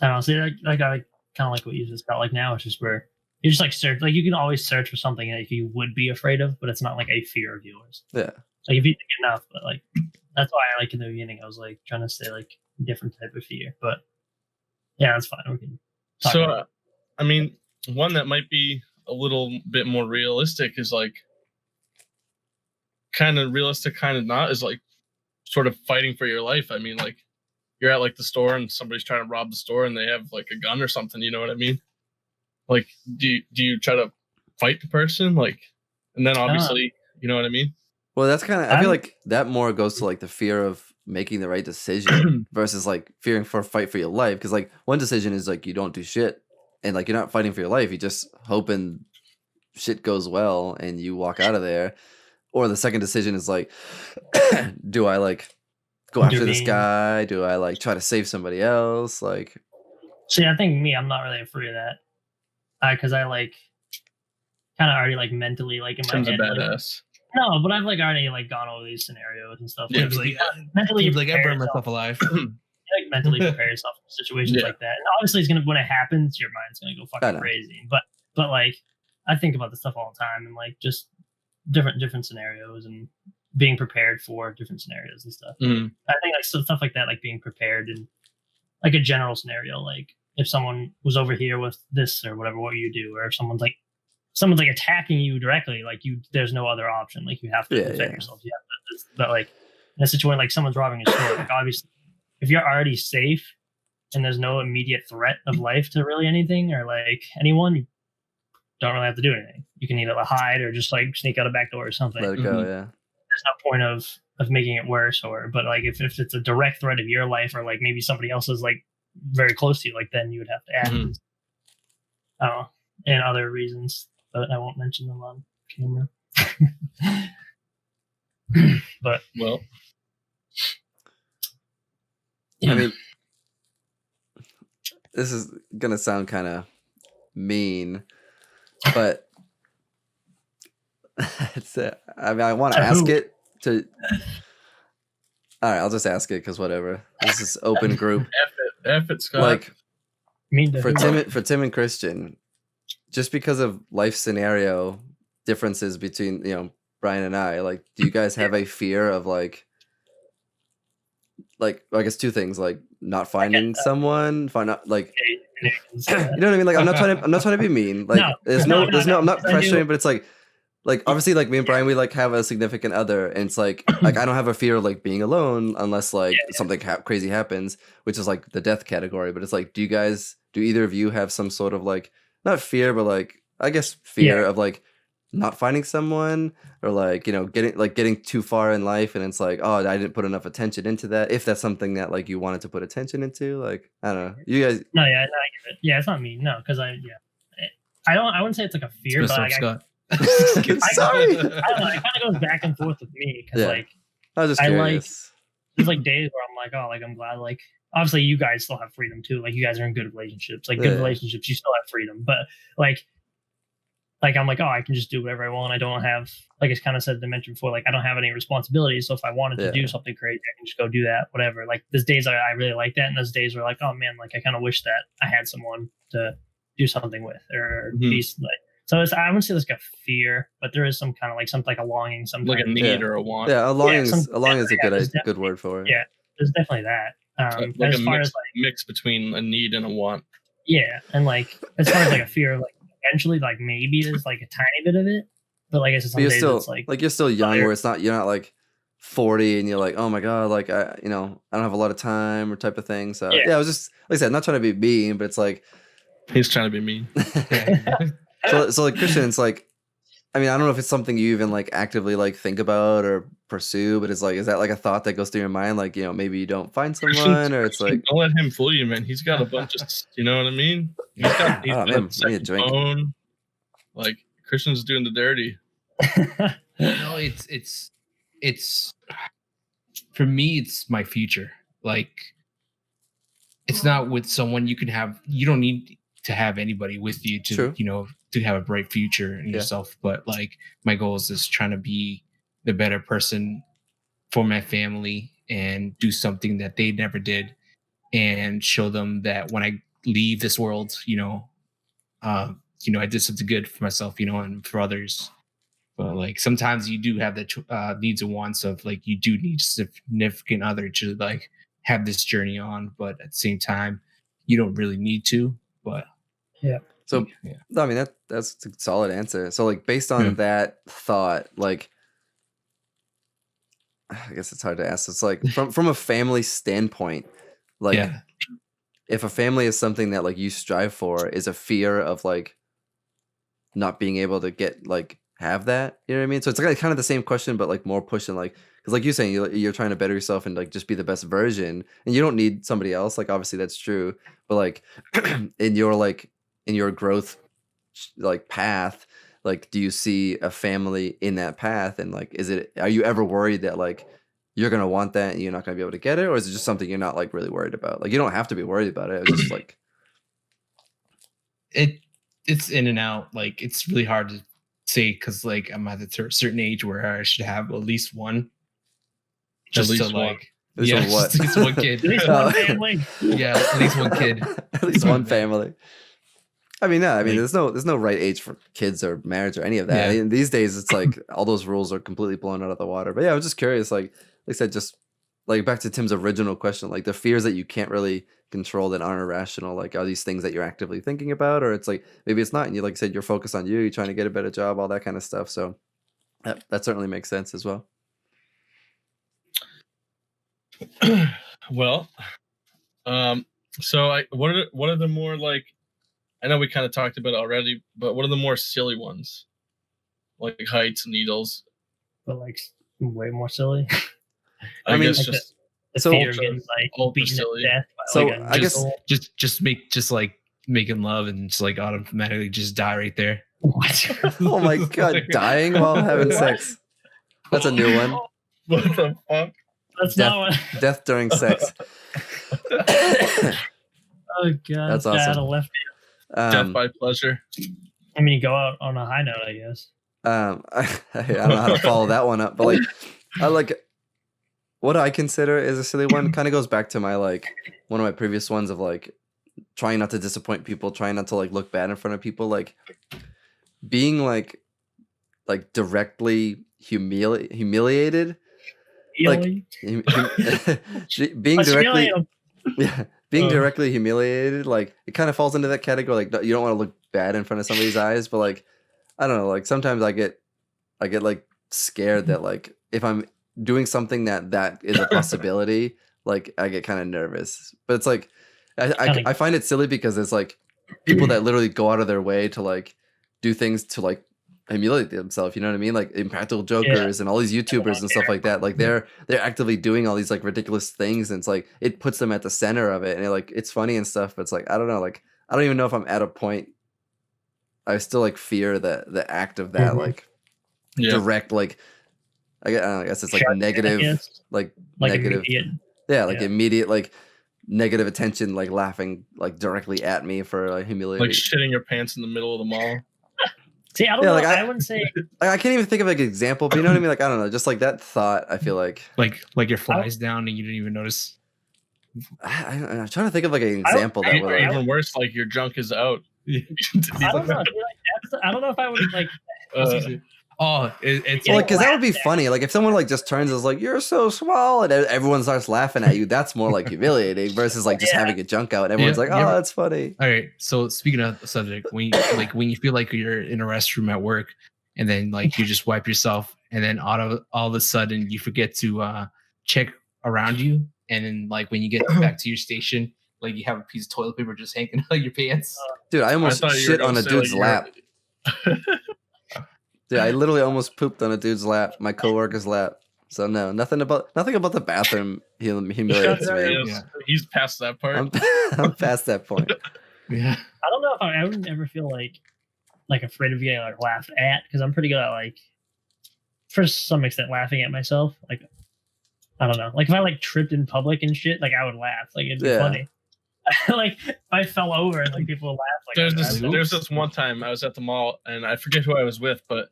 I don't know. See, like I kind of like what you just felt like now. It's just where you just like search, like you can always search for something that you would be afraid of, but it's not like a fear of yours. Yeah. Like if you think enough, but like that's why I like in the beginning I was like trying to say like different type of fear, but yeah, that's fine. We can. So, I mean, one that might be a little bit more realistic is like kind of realistic, kind of not, is like sort of fighting for your life. I mean, like you're at like the store and somebody's trying to rob the store and they have like a gun or something, you know what I mean? Like, do you try to fight the person? Like, and then obviously, you know what I mean? Well, that's kind of, I feel like that more goes to like the fear of making the right decision versus like fearing for a fight for your life. Because like one decision is like you don't do shit and like you're not fighting for your life. You're just hoping shit goes well and you walk out of there. Or the second decision is like, do I like go after this guy? Do I like try to save somebody else? Like, see, I think I'm not really afraid of that. Because I like kind of already like mentally like in my head. Badass. No, but I've like already like gone over these scenarios and stuff. Yeah, like, mentally, like I burned myself alive. You like mentally prepare yourself for situations like that. And obviously, it's gonna when it happens, your mind's gonna go fucking crazy. But like I think about this stuff all the time and like just different scenarios and being prepared for different scenarios and stuff. Mm-hmm. I think like stuff like that, like being prepared in like a general scenario, like if someone was over here with this or whatever, what you do, or if someone's like attacking you directly, like there's no other option. Like you have to defend yourself. You have to, but like in a situation like someone's robbing a store, like obviously if you're already safe and there's no immediate threat of life to really anything or like anyone, you don't really have to do anything. You can either hide or just like sneak out a back door or something. Let it go, yeah. There's no point of making it worse but like if it's a direct threat of your life or like maybe somebody else is like very close to you, like then you would have to act. I don't know, and other reasons, but I won't mention them on camera. But well, I mean, this is gonna sound kind of mean, but I mean, I want to ask it to. All right, I'll just ask it because whatever. This is open group. F it, Scott. Like for Tim and Christian, just because of life scenario differences between Brian and I, like, do you guys have a fear of like I guess two things, like not finding someone, you know what I mean? Like I'm not trying to be mean. Like I'm not pressuring, but it's like obviously like me and Brian, we like have a significant other and it's like I don't have a fear of like being alone unless like something crazy happens, which is like the death category. But it's like, do either of you have some sort of like not fear, but like I guess fear of like not finding someone or like getting too far in life and it's like, oh, I didn't put enough attention into that, if that's something that like you wanted to put attention into? Like I don't know, you guys. No, I get it. Yeah, it's not me. No, because I wouldn't say it's like a fear, but like, Sorry. I don't know, it kind of goes back and forth with me because like I was just curious. There's like days where I'm like, oh, like I'm glad, like obviously you guys still have freedom too, like you guys are in good relationships, like good relationships, you still have freedom, but like I'm like, oh, I can just do whatever I want. I don't have, like I kind of said, mentioned before, like I don't have any responsibilities. So if I wanted to do something crazy, I can just go do that, whatever. Like there's days I really like that, and there's days where like, oh man, like I kind of wish that I had someone to do something with or be like. So I wouldn't say there's like a fear, but there is some kind of like something like a longing, something like a need or a want. Yeah, a longing is a good word for it. Yeah, there's definitely that. Like a mix between a need and a want. Yeah, and like as far as like a fear, like eventually, like maybe there's like a tiny bit of it, but like it's some days it's like you're still young, where you're not like 40 and you're like, oh my god, like I don't have a lot of time or type of thing. So I was just like I said, not trying to be mean, but it's like he's trying to be mean. So like Christian, it's like, I mean, I don't know if it's something you even like actively like think about or pursue, but it's like, is that like a thought that goes through your mind? Like, maybe you don't find someone, or it's like, don't let him fool you, man. He's got a bunch of, you know what I mean? He's got a drink. Phone. Like Christian's doing the dirty. No, it's for me, it's my future. Like it's not with someone you don't need to have anybody with you to to have a bright future in yourself, but like my goal is just trying to be the better person for my family and do something that they never did and show them that when I leave this world, I did something good for myself, and for others. But like sometimes you do have the needs and wants of like you do need a significant other to like have this journey on, but at the same time you don't really need to. But so I mean that's a solid answer. So like based on that thought, like I guess it's hard to ask. It's like from a family standpoint, Like, Yeah. if a family is something that like you strive for, is a fear of like not being able to get like have that, you know what I mean? So it's like kind of the same question, but like more pushing, like, because like you're saying, you're trying to better yourself and like just be the best version, and you don't need somebody else. Like obviously that's true, but like in your growth like path, like do you see a family in that path, and like are you ever worried that like you're gonna want that and you're not gonna be able to get it, or is it just something you're not like really worried about? Like you don't have to be worried about it. It's just like it's in and out. Like it's really hard to say because like I'm at a certain age where I should have at least one. Just to like, at least yeah, one what? just at least one kid. At least one family. Yeah, at least one kid. At least one family. I mean, no, I mean, Like- there's no right age for kids or marriage or any of that. Yeah. I mean, these days, it's like all those rules are completely blown out of the water. But yeah, I was just curious. Like I said, just like back to Tim's original question, like the fears that you can't really control that aren't irrational. Like, are these things that you're actively thinking about, or it's like maybe it's not, and you like I said, you're focused on you're trying to get a better job, all that kind of stuff. So that certainly makes sense as well. Well, so what are the more like? I know we kind of talked about it already, but what are the more silly ones, like heights, needles? But like way more silly. I mean, guess like just The So- fear of getting like ultra beaten silly. to death. By, So, like, a I guess- needle. just like making love and just like automatically just die right there. What? Oh my god, dying while having What? sex. That's a new one. what the fuck? That's Death- not what. Death during sex. Oh god, That's out awesome. of left. Death by pleasure. I mean, you go out on a high note, I guess. I don't know how to follow that one up, but like I like what I consider is a silly one kind of goes back to my like one of my previous ones of like trying not to disappoint people, trying not to like look bad in front of people, like being like directly humiliated, like Really? being Let's directly humiliate 'em. yeah, being Uh. directly humiliated, like it kind of falls into that category. Like you don't want to look bad in front of somebody's eyes, but like I don't know, like sometimes I get like scared that like if I'm doing something that is a possibility, like I get kind of nervous. But it's like I find it silly because it's like people that literally go out of their way to like do things to like humiliate themselves, you know what I mean? Like Impractical Jokers and all these YouTubers and stuff like that. Like they're actively doing all these like ridiculous things, and it's like it puts them at the center of it, and it's funny and stuff, but it's like I don't know, like I don't even know if I'm at a point. I still like fear the act of that, like direct, like I don't know, I guess it's like Sharp, negative, I guess. like Like negative, immediate. yeah, like yeah. immediate, like negative attention, like laughing like directly at me for like humiliating. Like shitting your pants in the middle of the mall. See, I don't Yeah, know. like, I wouldn't say. Like, I can't even think of like an example, but you know what I mean? Like I don't know, just like that thought. I feel like Like your flies down and you didn't even notice. I'm trying to think of like an I don't- example that I- would Or like, even worse, like your junk is out. I don't know. I don't know if I would like. It's Yeah, well, because that would be laugh at. funny. Like if someone like just turns and is like, "You're so small," and everyone starts laughing at you, that's more like humiliating versus like just Yeah. having a junk out. And everyone's Yeah, like, you "Oh, ever- that's funny." all right. So speaking of the subject, when you feel like you're in a restroom at work, and then like you just wipe yourself, and then all of a sudden you forget to check around you, and then like when you get back to your station, like you have a piece of toilet paper just hanging out of your pants. Dude, I almost thought you were shit on gonna a say, dude's like, lap. Dude, I literally almost pooped on a dude's lap, my coworker's lap. So no, nothing about the bathroom humiliates me. Yes, Yeah. he's past that part. I'm past that point. Yeah. I don't know if I would never feel like afraid of getting like laughed at, because I'm pretty good at like, for some extent, laughing at myself. Like I don't know, like if I like tripped in public and shit, like I would laugh. Like it'd be Yeah. funny. Like if I fell over and like people would laugh. Like There's this one time I was at the mall and I forget who I was with, but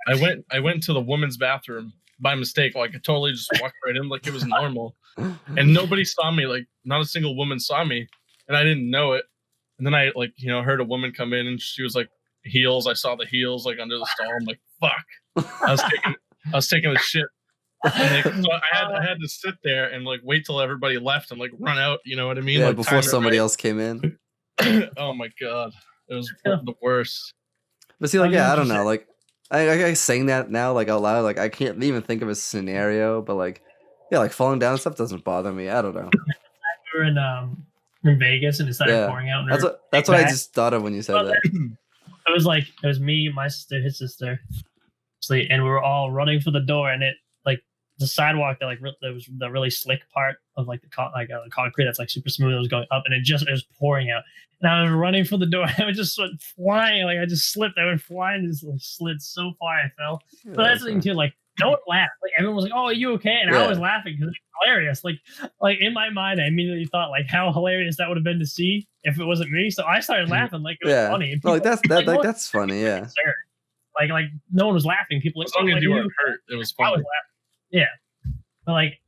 I went to the woman's bathroom by mistake. Like I totally just walked right in like it was normal, and nobody saw me. Like not a single woman saw me, and I didn't know it. And then I like heard a woman come in and she was like heels. I saw the heels like under the stall. I'm like fuck. I was taking a shit. And, like, so I had to sit there and like wait till everybody left and like run out. You know what I mean? Yeah, like, before time it somebody right. else came in. Oh my god, it was the worst. But see, like, yeah, I don't 100%. know. Like, I saying that now, like out loud, like I can't even think of a scenario. But like, yeah, like falling down and stuff doesn't bother me. I don't know. we were in Vegas and it started pouring out. And That's what I just thought of when you said that. It was me, my sister, his sister, and we were all running for the door, and it like the sidewalk that there was the really slick part of like the concrete that's like super smooth. It was going up, and it was pouring out, and I was running for the door. I was just flying, like I just slipped. I went flying, and just like slid so far I fell. But that's the thing too, like no one laughed. Like everyone was like, "Oh, are you okay?" And I was laughing because it's hilarious. Like in my mind, I immediately thought like how hilarious that would have been to see if it wasn't me. So I started laughing like it was funny. And people, that's funny. Yeah. Like no one was laughing. People as long as you weren't hurt, it was funny. Yeah, but like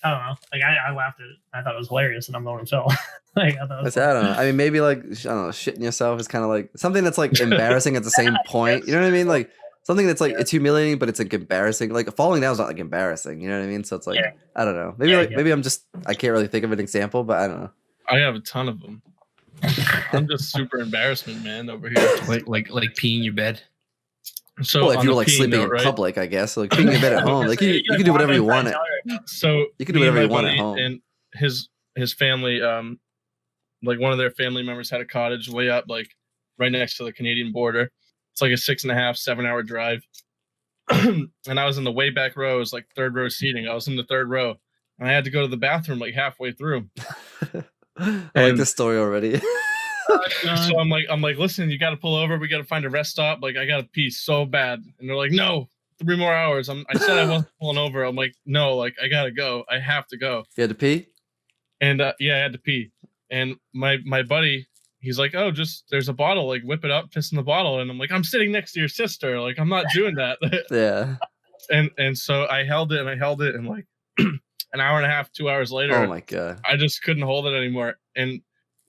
I don't know. Like I laughed at it. I thought it was hilarious, and I'm the one who fell. Like I thought. I don't know. I mean, maybe like I don't know, shitting yourself is kind of like something that's like embarrassing at the same point. You know what I mean? Like something that's like it's humiliating, but it's like embarrassing. Like falling down is not like embarrassing. You know what I mean? So it's like I don't know. Maybe maybe I can't really think of an example, but I don't know. I have a ton of them. I'm just super embarrassment, man, over here. Like peeing your bed. So if you were like sleeping in public, I guess, like peeing in bed at home, like you can do whatever you want. So you can do whatever you want at home. And his family, like one of their family members had a cottage way up, like right next to the Canadian border. It's like a 6.5, 7-hour drive. And I was in the way back row. It was like third row seating. I was in the third row, and I had to go to the bathroom like halfway through. I like this story already. So I'm like, listen, you got to pull over. We got to find a rest stop. Like, I got to pee so bad. And they're like, no, 3 more hours. I said I wasn't pulling over. I'm like, no, like I got to go. I have to go. You had to pee? And yeah, I had to pee. And my buddy, he's like, oh, just there's a bottle. Like, whip it up, piss in the bottle. And I'm like, I'm sitting next to your sister. Like, I'm not doing that. Yeah. And so I held it. And like an hour and a half, 2 hours later. Oh my God. I just couldn't hold it anymore. And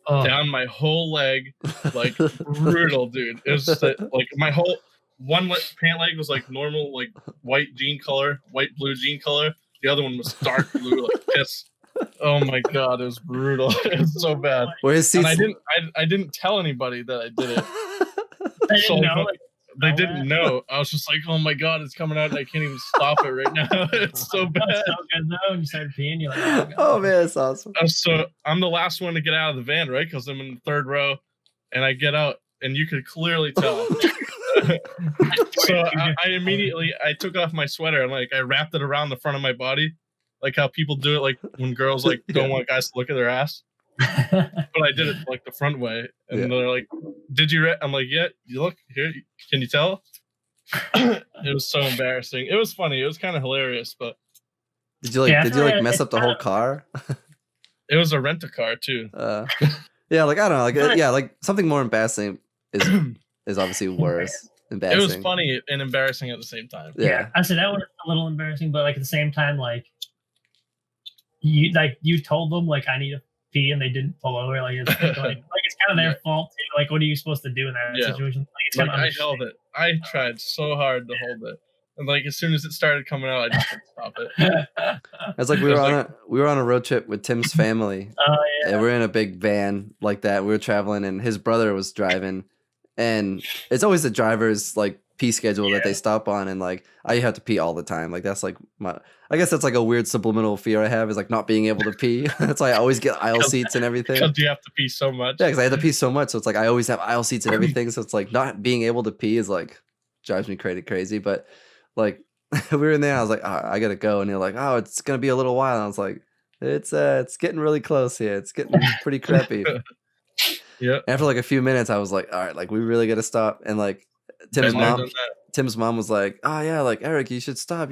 down my whole leg, like brutal, dude. It was just like my whole pant leg was like normal, like white blue jean color. The other one was dark blue, like piss. Oh my God, it was brutal. It was so bad. And I didn't tell anybody that I did it. They didn't know. I was just like, oh my God, it's coming out and I can't even stop it right now. It's so bad. That's so good though. You started peeing, you're like, oh man, that's awesome. So I'm the last one to get out of the van, right? Because I'm in the third row, and I get out, and you could clearly tell. So I took off my sweater and like I wrapped it around the front of my body, like how people do it, like when girls like don't want guys to look at their ass. But I did it like the front way, and they're like, "Did you?" I'm like, "Yeah." You look here. Can you tell? It was so embarrassing. It was funny. It was kind of hilarious, but did you mess up the whole car? It was a rent-a-car too. Yeah, like I don't know, like like something more embarrassing is obviously worse. Embarrassing. It was funny and embarrassing at the same time. Yeah, I said that was a little embarrassing, but like at the same time, like you told them like I need to pee and they didn't pull over. Like it's kind of their fault too. Like what are you supposed to do in that situation? Like I held it. I tried so hard to hold it, and like as soon as it started coming out, I just couldn't stop it. It's like we were on a road trip with Tim's family. Oh yeah. And we're in a big van like that. We were traveling, and his brother was driving, and it's always the driver's like pee schedule that they stop on, and like I have to pee all the time. Like that's like I guess that's like a weird subliminal fear I have is like not being able to pee. That's why I always get aisle seats and everything. Because you have to pee so much. Yeah, because I have to pee so much. So it's like I always have aisle seats and everything. So it's like not being able to pee is like drives me crazy. But like we were in there, I was like, I gotta go, and they're like, oh, it's gonna be a little while. And I was like, it's getting really close here. It's getting pretty crappy. Yeah. After like a few minutes, I was like, all right, like we really gotta stop. And like Tim's mom was like, oh yeah, like Eric, you should stop.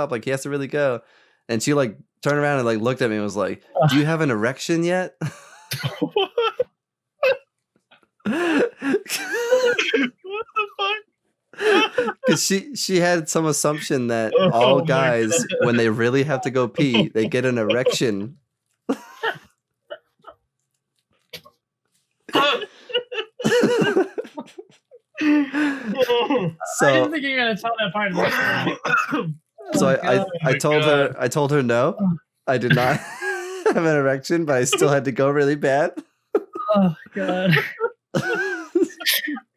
Like he has to really go. And she like turned around and like looked at me and was like, do you have an erection yet? What the fuck? Because she had some assumption that all guys, when they really have to go pee, they get an erection. So I didn't think you were gonna tell that part of the story. So I told her no, I did not have an erection, but I still had to go really bad. Oh God.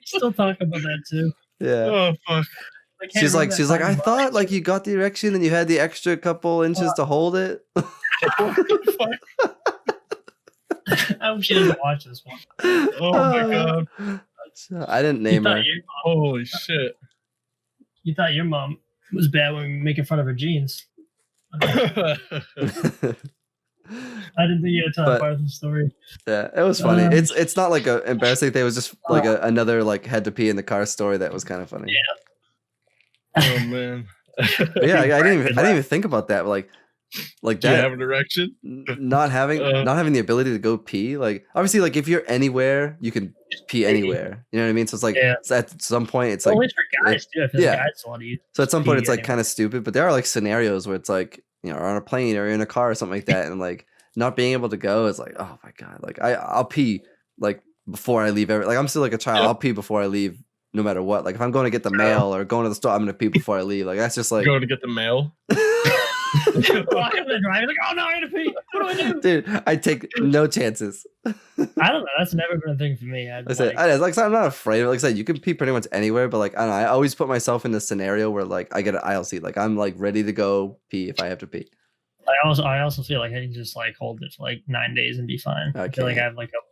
Still talking about that too. Yeah. Oh fuck. She's like, I thought like you got the erection and you had the extra couple inches to hold it. What the fuck? hope she doesn't watch this one. Oh my god! I didn't name her. Holy shit! You thought your mom was bad when we were making fun of her jeans. I didn't think you had to tell that part of the story. Yeah, it was funny. It's not like a embarrassing thing. It was just like another like had to pee in the car story that was kind of funny. Yeah. Oh man. But yeah, I didn't even think about that. Like Do that. you have an erection? Not having the ability to go pee. Like obviously, like if you're anywhere, you can pee anywhere. You know what I mean? So it's like so at some point, it's like at least for guys too. I feel like guys want to so at some point, it's like kind of stupid. But there are like scenarios where it's like on a plane or in a car or something like that, and like not being able to go is like, oh my god, like I'll pee like before I leave. Like I'm still like a child. I'll pee before I leave, no matter what. Like if I'm going to get the mail or going to the store, I'm gonna pee before I leave. Like that's just like going to get the mail. Walking the drive, like, oh no, I gotta pee. What do I do? Dude, I take no chances. I don't know. That's never been a thing for me. I'm not afraid of it. Like I said, you can pee pretty much anywhere, but like I don't know. I always put myself in the scenario where like I get an aisle seat. Like I'm like ready to go pee if I have to pee. I also feel like I can just like hold it for like 9 days and be fine. I feel like I have like a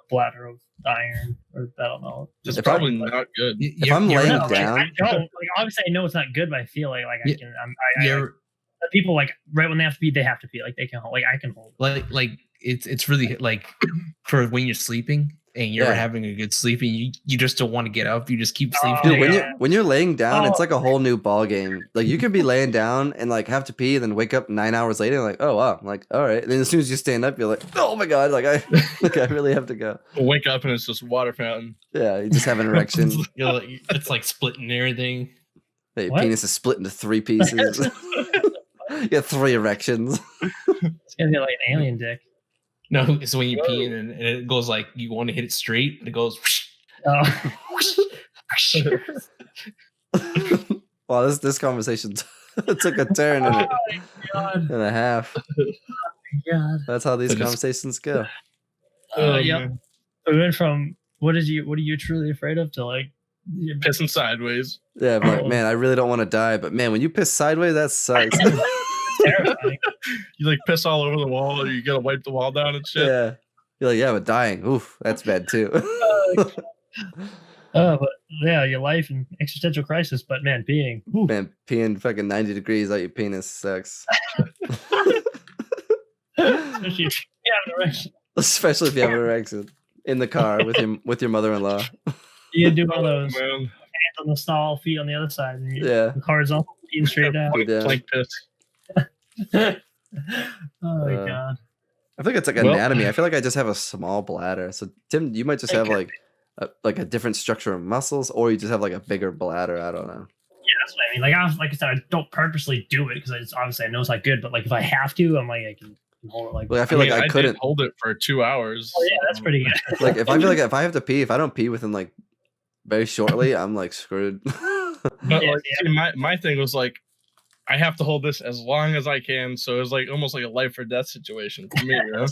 bladder of iron, or I don't know. It's probably not good. If I'm laying down, I don't. Like obviously I know it's not good, but I feel like I can. People like right when they have to pee, they have to pee. Like they can hold. Like I can hold. Like it's really like for when you're sleeping and you're having a good sleep and you just don't want to get up. You just keep sleeping. Dude, when you're laying down, it's like a whole new ball game. Like you could be laying down and like have to pee, and then wake up 9 hours later, and like, oh wow, I'm like all right. And then as soon as you stand up, you're like, oh my god, like I really have to go. Wake up and it's just water fountain. Yeah, you just have an erection. It's like splitting everything. Hey, your penis is split into 3 pieces. You got 3 erections. It's gonna be like an alien dick. No, it's when you pee and it goes like you want to hit it straight, and it goes. Wow, this conversation took a turn and a half. God. That's how these conversations go. Yep. We went from what are you truly afraid of to like pissing sideways. Yeah, but man, I really don't want to die. But man, when you piss sideways, that sucks. Terrifying. You like piss all over the wall, or you gotta wipe the wall down and shit. Yeah, you're like, yeah, but dying, oof, that's bad too. But yeah, your life and existential crisis. But man, peeing, man, peeing fucking 90 degrees out your penis sucks. Especially if you have an erection in the car with your mother-in-law. You can do one of those hands on the stall, feet on the other side, and the horizontal, peeing straight down. Like piss. Oh my god! I think it's like anatomy. I feel like I just have a small bladder. So Tim, you might just have like a different structure of muscles, or you just have like a bigger bladder. I don't know. Yeah, that's what I mean. Like I said, I don't purposely do it because obviously I know it's not good. But like if I have to, I'm like I can hold it. Like I feel like I couldn't hold it for 2 hours. Oh yeah, that's pretty good. Like if I feel like if I have to pee, if I don't pee within like very shortly, I'm like screwed. But see, my thing was like, I have to hold this as long as I can, so it was like almost like a life or death situation for me. You know?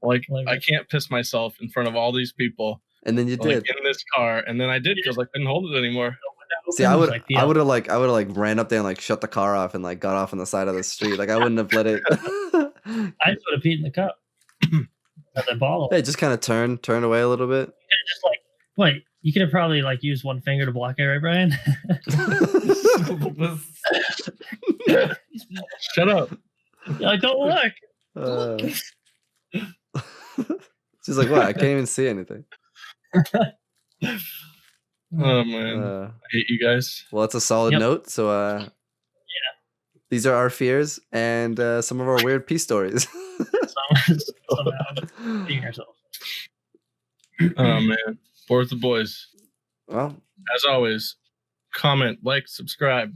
Like I can't piss myself in front of all these people. And then you did in this car, and then I did because I couldn't hold it anymore. See, I would have like ran up there and like shut the car off and like got off on the side of the street. Like I wouldn't have let it. I just would have peed in the cup. The bottle. Hey, just kind of turn away a little bit. Just like wait. You could have probably like used one finger to block it, right, Brian? Shut up! Like, don't look. She's like, "What? I can't even see anything." Oh man, I hate you guys. Well, that's a solid note. So, these are our fears and some of our weird pee stories. Somehow being ourselves. Oh man. Fourth the boys. Well, as always, comment, like, subscribe,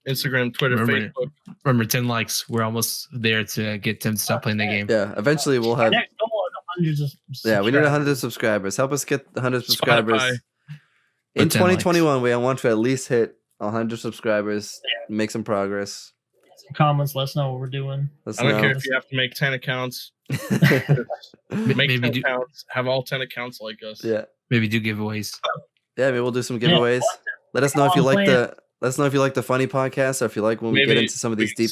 Instagram, Twitter, Facebook. Remember, 10 likes. We're almost there to get Tim to stop playing the game. Yeah, eventually we'll have. Next goal is 100 subscribers. Yeah, we need 100 subscribers. Help us get 100 subscribers. Spotify. In 2021, we want to at least hit 100 subscribers. Make some progress. Some comments. Let us know what we're doing. I don't care if you have to make 10 accounts. Make 10 accounts. Have all 10 accounts like us. Yeah. Maybe do giveaways. Yeah, maybe we'll do some giveaways. Let us know if you like the funny podcast, or if you like when we get into some of these deep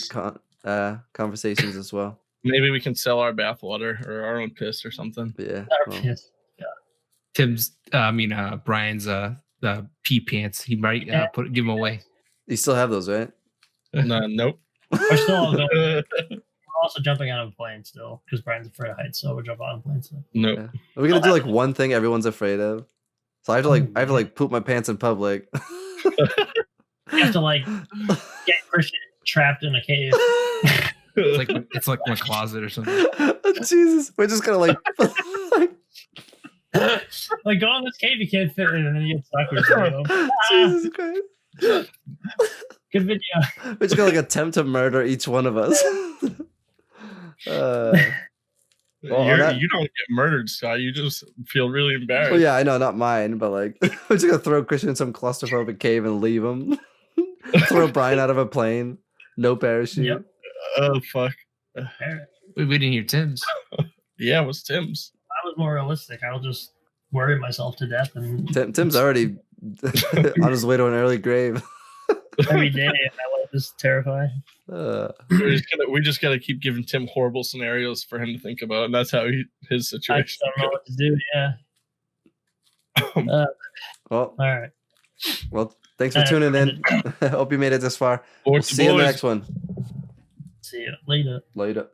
conversations as well. Maybe we can sell our bathwater or our own piss or something. Yeah. Our well, piss. Brian's pee pants. He might give them away. you still have those, right? Nope. We're still all going. We're also jumping out of a plane still because Brian's afraid of heights, so we're jumping out of a plane still. Nope. Yeah. Are we gonna do like one thing everyone's afraid of? So I have to like poop my pants in public. You have to like get Christian trapped in a cave. It's like my closet or something. Jesus, we're just gonna like like go in this cave, you can't fit in, and then you get stuck with it. Jesus Christ. Good video. We're just gonna like attempt to murder each one of us. You don't get murdered, Scott. You just feel really embarrassed. Well, yeah, I know, not mine, but like we're just gonna throw Christian in some claustrophobic cave and leave him. Throw Brian out of a plane. No parachute. Yep. Oh fuck. We didn't hear Tim's. Yeah, it was Tim's. I was more realistic. I'll just worry myself to death and Tim's already on his way to an early grave. every day my life is terrifying. We just gotta keep giving Tim horrible scenarios for him to think about, and that's how his I just situation. don't know what to do. Yeah. Well, All right. well, thanks for tuning in. I hope you made it this far. We'll see you in the next one. See you later. Later.